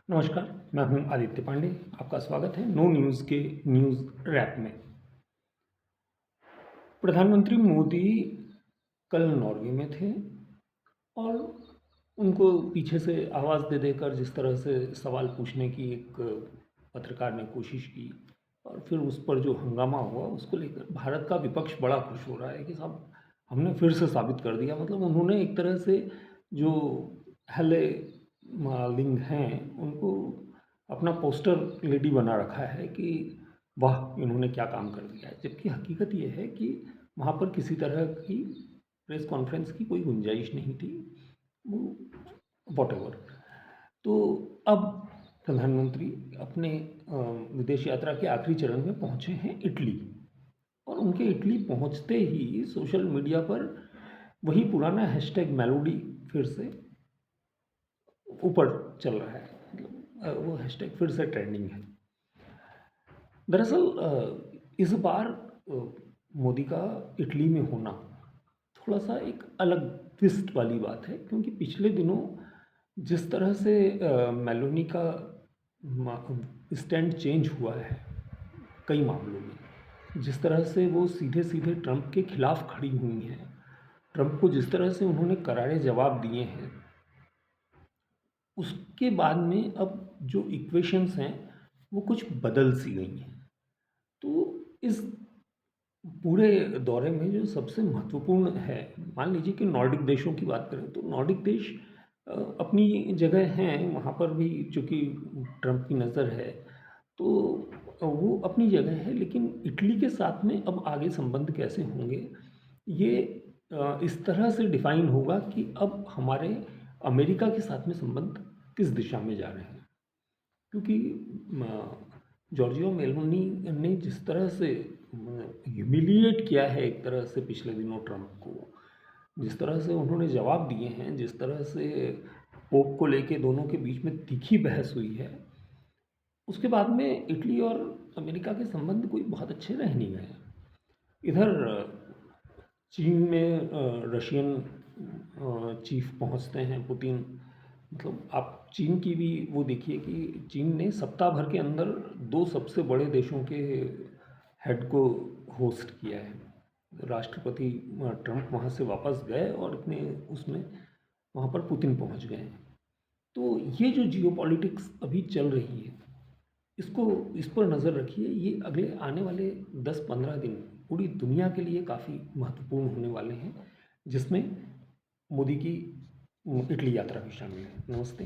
नमस्कार, मैं हूं आदित्य पांडे। आपका स्वागत है नो न्यूज़ के न्यूज़ रैप में। प्रधानमंत्री मोदी कल नॉर्वे में थे और उनको पीछे से आवाज़ दे देकर जिस तरह से सवाल पूछने की एक पत्रकार ने कोशिश की और फिर उस पर जो हंगामा हुआ उसको लेकर भारत का विपक्ष बड़ा खुश हो रहा है कि साहब हमने फिर से साबित कर दिया। मतलब उन्होंने एक तरह से जो हेले मालिंग हैं उनको अपना पोस्टर लेडी बना रखा है कि वाह इन्होंने क्या काम कर दिया है। जबकि हकीकत ये है कि वहाँ पर किसी तरह की प्रेस कॉन्फ्रेंस की कोई गुंजाइश नहीं थी। वो वॉटेवर। तो अब प्रधानमंत्री अपने विदेश यात्रा के आखिरी चरण में पहुँचे हैं इटली। और उनके इटली पहुँचते ही सोशल मीडिया पर वही पुराना हैशटैग मेलोडी फिर से ऊपर चल रहा है। मतलब वो हैशटैग फिर से ट्रेंडिंग है। दरअसल इस बार मोदी का इटली में होना थोड़ा सा एक अलग ट्विस्ट वाली बात है, क्योंकि पिछले दिनों जिस तरह से मेलोनी का स्टैंड चेंज हुआ है कई मामलों में, जिस तरह से वो सीधे सीधे ट्रंप के खिलाफ खड़ी हुई हैं, ट्रंप को जिस तरह से उन्होंने करारे जवाब दिए हैं, उसके बाद में अब जो इक्वेशंस हैं वो कुछ बदल सी गई हैं। तो इस पूरे दौरे में जो सबसे महत्वपूर्ण है, मान लीजिए कि नॉर्डिक देशों की बात करें तो नॉर्डिक देश अपनी जगह हैं, वहाँ पर भी चूँकि ट्रंप की नज़र है तो वो अपनी जगह है। लेकिन इटली के साथ में अब आगे संबंध कैसे होंगे ये इस तरह से डिफ़ाइन होगा कि अब हमारे अमेरिका के साथ में संबंध किस दिशा में जा रहे हैं। क्योंकि जॉर्जिया मेलोनी ने जिस तरह से ह्यूमिलिएट किया है एक तरह से पिछले दिनों ट्रंप को, जिस तरह से उन्होंने जवाब दिए हैं, जिस तरह से पोप को लेके दोनों के बीच में तीखी बहस हुई है, उसके बाद में इटली और अमेरिका के संबंध कोई बहुत अच्छे रह नहीं गए। इधर चीन में रशियन चीफ पहुंचते हैं पुतिन। मतलब आप चीन की भी वो देखिए कि चीन ने सप्ताह भर के अंदर दो सबसे बड़े देशों के हेड को होस्ट किया है। राष्ट्रपति ट्रंप वहाँ से वापस गए और इतने उसमें वहाँ पर पुतिन पहुँच गए हैं। तो ये जो जियोपॉलिटिक्स अभी चल रही है इसको इस पर नज़र रखिए। ये अगले आने वाले 10-15 दिन पूरी दुनिया के लिए काफ़ी महत्वपूर्ण होने वाले हैं, जिसमें मोदी की इटली यात्रा भी शामिल है। नमस्ते।